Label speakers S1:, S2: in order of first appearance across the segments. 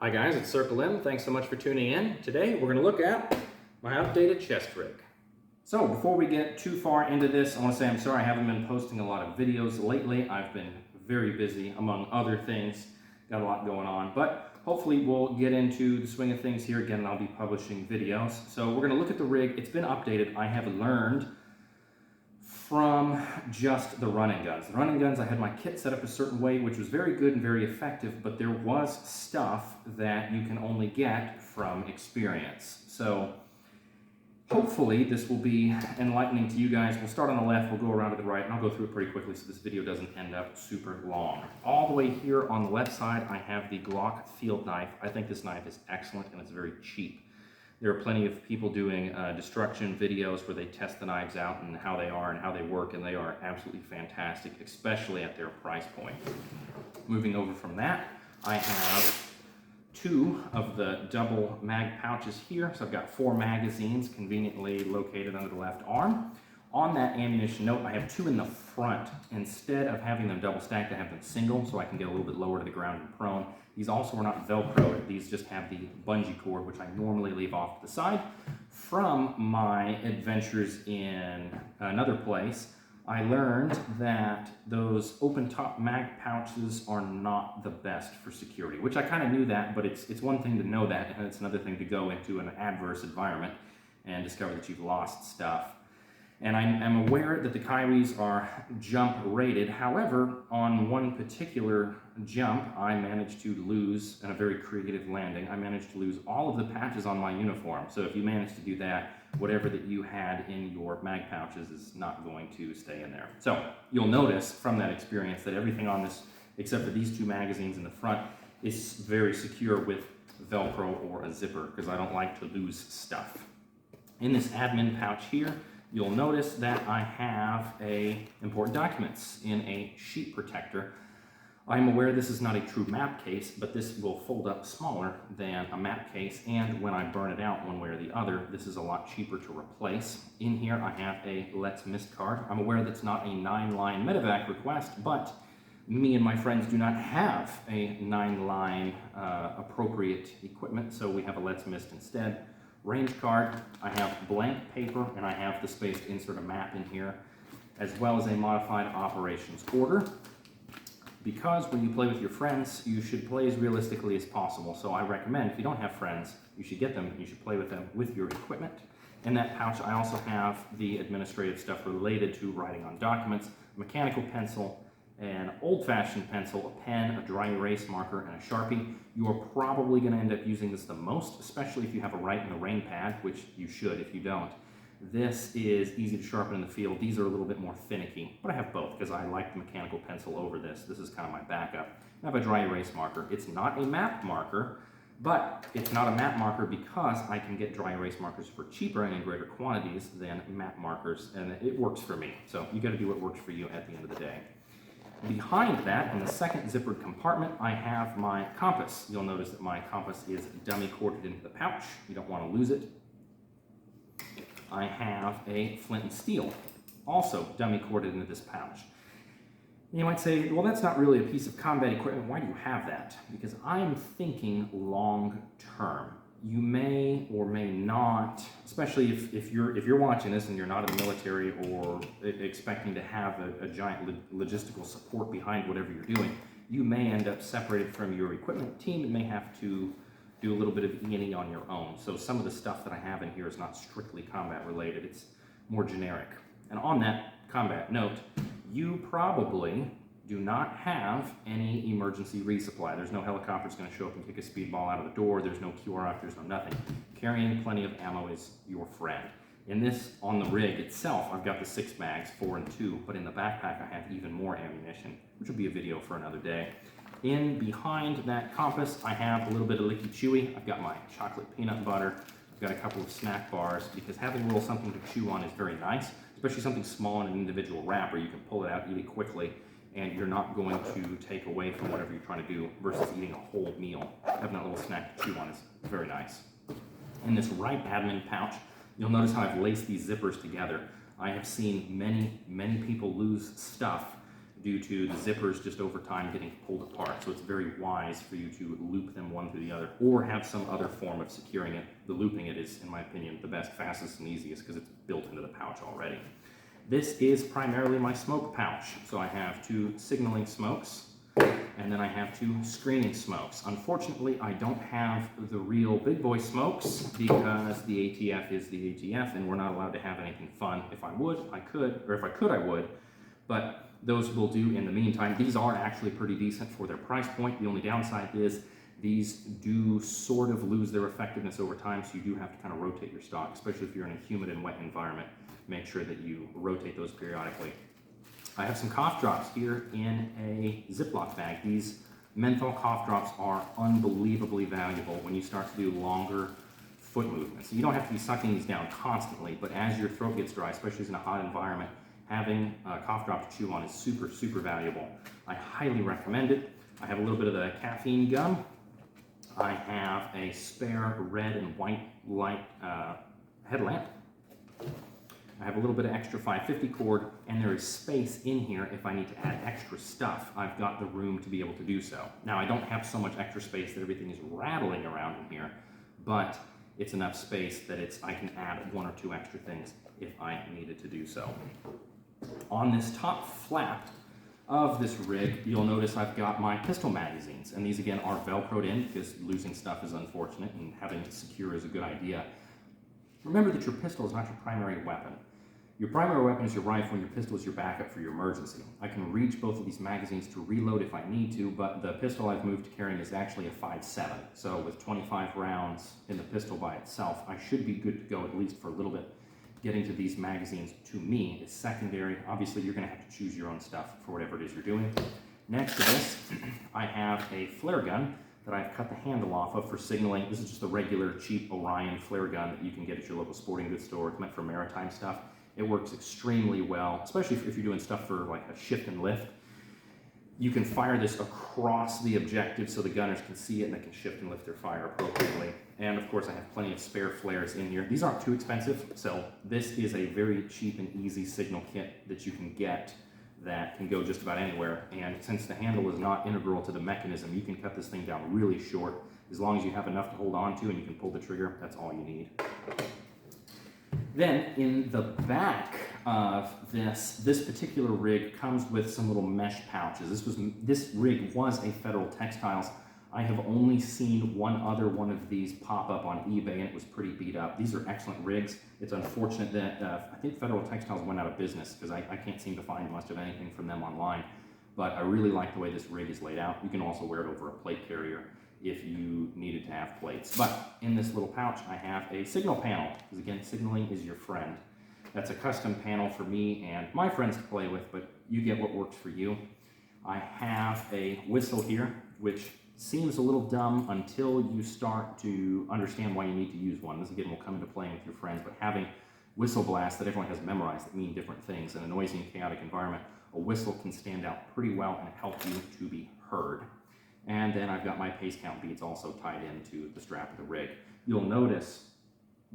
S1: Hi guys, it's Circle M. Thanks so much for tuning in. Today we're going to look at my updated chest rig. So before we get too far into this, I want to say I'm sorry I haven't been posting a lot of videos lately. I've been very busy among other things. Got a lot going on, but hopefully we'll get into the swing of things here again and I'll be publishing videos. So we're going to look at the rig. It's been updated. I have learned from just the running guns. The running guns, I had my kit set up a certain way, which was very good and very effective, but there was stuff that you can only get from experience. So hopefully this will be enlightening to you guys. We'll start on the left, we'll go around to the right, and I'll go through it pretty quickly so this video doesn't end up super long. All the way here on the left side, I have the Glock field knife. I think this knife is excellent and it's very cheap. There are plenty of people doing destruction videos where they test the knives out and how they are and how they work, and they are absolutely fantastic, especially at their price point. Moving over from that, I have two of the double mag pouches here. So I've got 4 magazines conveniently located under the left arm. On that ammunition note, I have 2 in the front. Instead of having them double stacked, I have them single so I can get a little bit lower to the ground and prone. These also are not Velcro. These just have the bungee cord, which I normally leave off to the side. From my adventures in another place, I learned that those open top mag pouches are not the best for security, which I kind of knew that, but it's one thing to know that, and it's another thing to go into an adverse environment and discover that you've lost stuff. And I'm aware that the Kyries are jump rated. However, on one particular jump, I managed to lose, in a very creative landing, I managed to lose all of the patches on my uniform. So if you manage to do that, whatever that you had in your mag pouches is not going to stay in there. So you'll notice from that experience that everything on this, except for these 2 magazines in the front, is very secure with Velcro or a zipper, because I don't like to lose stuff. In this admin pouch here, you'll notice that I have important documents in a sheet protector. I'm aware this is not a true map case, but this will fold up smaller than a map case, and when I burn it out one way or the other, this is a lot cheaper to replace. In here I have a Let's Mist card. I'm aware that's not a 9-line medevac request, but me and my friends do not have a 9-line appropriate equipment, so we have a Let's Mist instead. Range card, I have blank paper, and I have the space to insert a map in here, as well as a modified operations order. Because when you play with your friends, you should play as realistically as possible. So I recommend, if you don't have friends, you should get them, you should play with them with your equipment. In that pouch, I also have the administrative stuff related to writing on documents, a mechanical pencil, an old-fashioned pencil, a pen, a dry erase marker, and a Sharpie. You are probably going to end up using this the most, especially if you have a write in the rain pad, which you should if you don't. This is easy to sharpen in the field. These are a little bit more finicky, but I have both because I like the mechanical pencil over this. This is kind of my backup. I have a dry erase marker. It's not a map marker, but it's not a map marker because I can get dry erase markers for cheaper and in greater quantities than map markers, and it works for me. So you got to do what works for you at the end of the day. Behind that, in the second zippered compartment, I have my compass. You'll notice that my compass is dummy corded into the pouch. You don't want to lose it. I have a flint and steel, also dummy corded into this pouch. And you might say, well, that's not really a piece of combat equipment. Why do you have that? Because I'm thinking long term. You may or may not, especially if you're watching this and you're not in the military or expecting to have a giant logistical support behind whatever you're doing, you may end up separated from your equipment team and may have to do a little bit of E&E on your own. So some of the stuff that I have in here is not strictly combat related, it's more generic. And on that combat note, you probably do not have any emergency resupply. There's no helicopter's going to show up and kick a speedball out of the door. There's no QRF, there's no nothing. Carrying plenty of ammo is your friend. In this, on the rig itself, I've got the 6 mags, 4 and 2, but in the backpack I have even more ammunition, which will be a video for another day. In behind that compass, I have a little bit of Licky Chewy. I've got my chocolate peanut butter. I've got a couple of snack bars, because having a little something to chew on is very nice, especially something small in an individual wrapper. You can pull it out, eat it quickly, and you're not going to take away from whatever you're trying to do versus eating a whole meal. Having that little snack to chew on is very nice. In this right admin pouch, you'll notice how I've laced these zippers together. I have seen many people lose stuff due to the zippers just over time getting pulled apart. So it's very wise for you to loop them one through the other or have some other form of securing it. The looping it is, in my opinion, the best, fastest, and easiest because it's built into the pouch already. This is primarily my smoke pouch. So I have 2 signaling smokes and then I have 2 screening smokes. Unfortunately, I don't have the real big boy smokes because the ATF is the ATF and we're not allowed to have anything fun. If I would, I could, or if I could, I would. But those will do in the meantime. These are actually pretty decent for their price point. The only downside is these do sort of lose their effectiveness over time, so you do have to kind of rotate your stock, especially if you're in a humid and wet environment. Make sure that you rotate those periodically. I have some cough drops here in a Ziploc bag. These menthol cough drops are unbelievably valuable when you start to do longer foot movements. You don't have to be sucking these down constantly, but as your throat gets dry, especially in a hot environment, having a cough drop to chew on is super, super valuable. I highly recommend it. I have a little bit of the caffeine gum. I have a spare red and white light headlamp. I have a little bit of extra 550 cord, and there is space in here if I need to add extra stuff. I've got the room to be able to do so. Now, I don't have so much extra space that everything is rattling around in here, but it's enough space that I can add 1 or 2 extra things if I needed to do so. On this top flap of this rig, you'll notice I've got my pistol magazines, and these again are Velcroed in because losing stuff is unfortunate and having it secure is a good idea. Remember that your pistol is not your primary weapon. Your primary weapon is your rifle and your pistol is your backup for your emergency. I can reach both of these magazines to reload if I need to, but the pistol I've moved to carrying is actually a 5.7. So with 25 rounds in the pistol by itself, I should be good to go at least for a little bit. Getting to these magazines, to me, is secondary. Obviously, you're going to have to choose your own stuff for whatever it is you're doing. Next to this, I have a flare gun that I've cut the handle off of for signaling. This is just a regular, cheap Orion flare gun that you can get at your local sporting goods store. It's meant for maritime stuff. It works extremely well, especially if you're doing stuff for like a shift and lift. You can fire this across the objective so the gunners can see it and they can shift and lift their fire appropriately. And of course, I have plenty of spare flares in here. These aren't too expensive, so this is a very cheap and easy signal kit that you can get that can go just about anywhere. And since the handle is not integral to the mechanism, you can cut this thing down really short. As long as you have enough to hold on to and you can pull the trigger, that's all you need. Then in the back of this particular rig comes with some little mesh pouches. This rig was a Federal Textiles. I have only seen one other one of these pop up on eBay and it was pretty beat up. These are excellent rigs. It's unfortunate that I think Federal Textiles went out of business because I can't seem to find much of anything from them online. But I really like the way this rig is laid out. You can also wear it over a plate carrier if you needed to have plates. But in this little pouch, I have a signal panel, because again, signaling is your friend. That's a custom panel for me and my friends to play with, but you get what works for you. I have a whistle here, which seems a little dumb until you start to understand why you need to use one. This again will come into playing with your friends, but having whistle blasts that everyone has memorized that mean different things in a noisy and chaotic environment, a whistle can stand out pretty well and help you to be heard. And then I've got my pace count beads also tied into the strap of the rig. You'll notice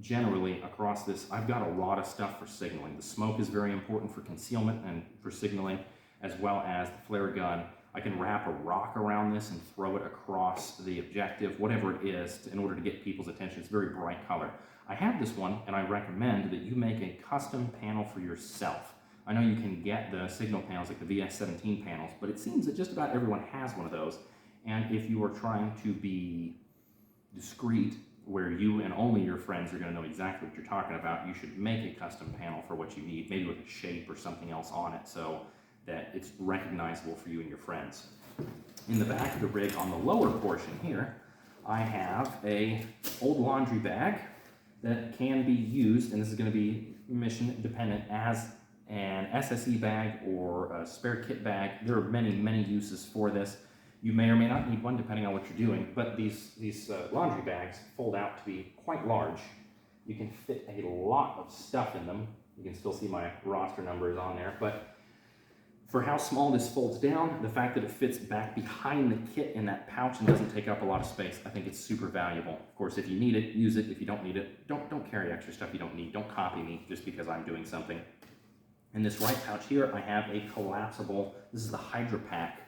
S1: generally across this, I've got a lot of stuff for signaling. The smoke is very important for concealment and for signaling, as well as the flare gun. I can wrap a rock around this and throw it across the objective, whatever it is, in order to get people's attention. It's a very bright color. I have this one, and I recommend that you make a custom panel for yourself. I know you can get the signal panels like the VS17 panels, but it seems that just about everyone has one of those. And if you are trying to be discreet, where you and only your friends are going to know exactly what you're talking about, you should make a custom panel for what you need, maybe with a shape or something else on it so that it's recognizable for you and your friends. In the back of the rig, on the lower portion here, I have a old laundry bag that can be used, and this is going to be mission dependent, as an SSE bag or a spare kit bag. There are many, many uses for this. You may or may not need one depending on what you're doing, but these laundry bags fold out to be quite large. You can fit a lot of stuff in them. You can still see my roster numbers on there, but for how small this folds down, the fact that it fits back behind the kit in that pouch and doesn't take up a lot of space, I think it's super valuable. Of course, if you need it, use it. If you don't need it, don't carry extra stuff you don't need. Don't copy me just because I'm doing something. In this right pouch here, I have a collapsible, this is the Hydra Pack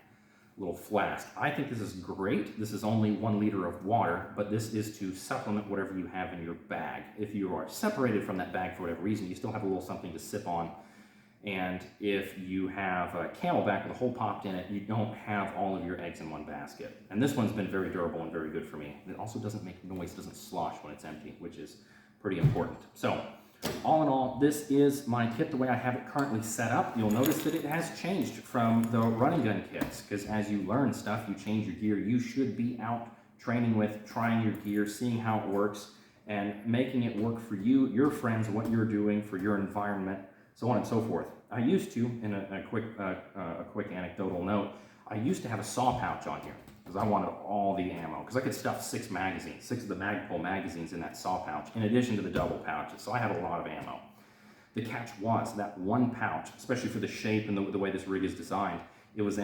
S1: little flask. I think this is great. This is only 1 liter of water, but this is to supplement whatever you have in your bag. If you are separated from that bag for whatever reason, you still have a little something to sip on. And if you have a Camelback with a hole popped in it, you don't have all of your eggs in one basket. And this one's been very durable and very good for me. It also doesn't make noise, doesn't slosh when it's empty, which is pretty important. So, all in all, this is my kit the way I have it currently set up. You'll notice that it has changed from the running gun kits, because as you learn stuff, you change your gear. You should be out training with, trying your gear, seeing how it works, and making it work for you, your friends, what you're doing, for your environment, so on and so forth. I used to, in a quick anecdotal note, I used to have a saw pouch on here, because I wanted all the ammo, because I could stuff 6 magazines, 6 of the Magpul magazines in that saw pouch, in addition to the double pouches, so I had a lot of ammo. The catch was that one pouch, especially for the shape and the way this rig is designed, it was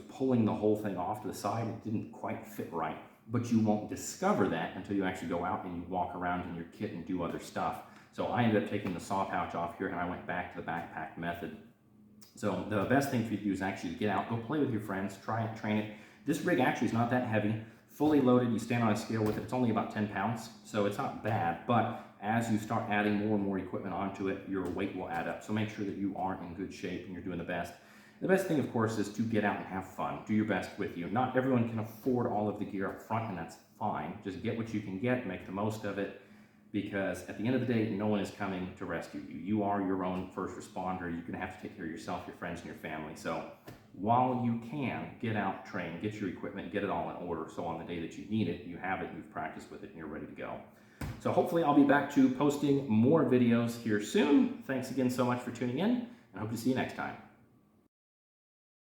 S1: pulling the whole thing off to the side. It didn't quite fit right, but you won't discover that until you actually go out and you walk around in your kit and do other stuff. So I ended up taking the saw pouch off here, and I went back to the backpack method. So the best thing for you to do is actually get out, go play with your friends, try it, train it. This rig actually is not that heavy. Fully loaded, you stand on a scale with it, it's only about 10 pounds, so it's not bad, but as you start adding more and more equipment onto it, your weight will add up. So make sure that you are in good shape and you're doing the best. The best thing, of course, is to get out and have fun. Do your best with you. Not everyone can afford all of the gear up front, and that's fine. Just get what you can get, make the most of it, because at the end of the day, no one is coming to rescue you. You are your own first responder. You're going to have to take care of yourself, your friends, and your family. So while you can, get out, train, get your equipment, get it all in order, so on the day that you need it, you have it, you've practiced with it, and you're ready to go. So hopefully I'll be back to posting more videos here soon. Thanks again so much for tuning in, and I hope to see you next time.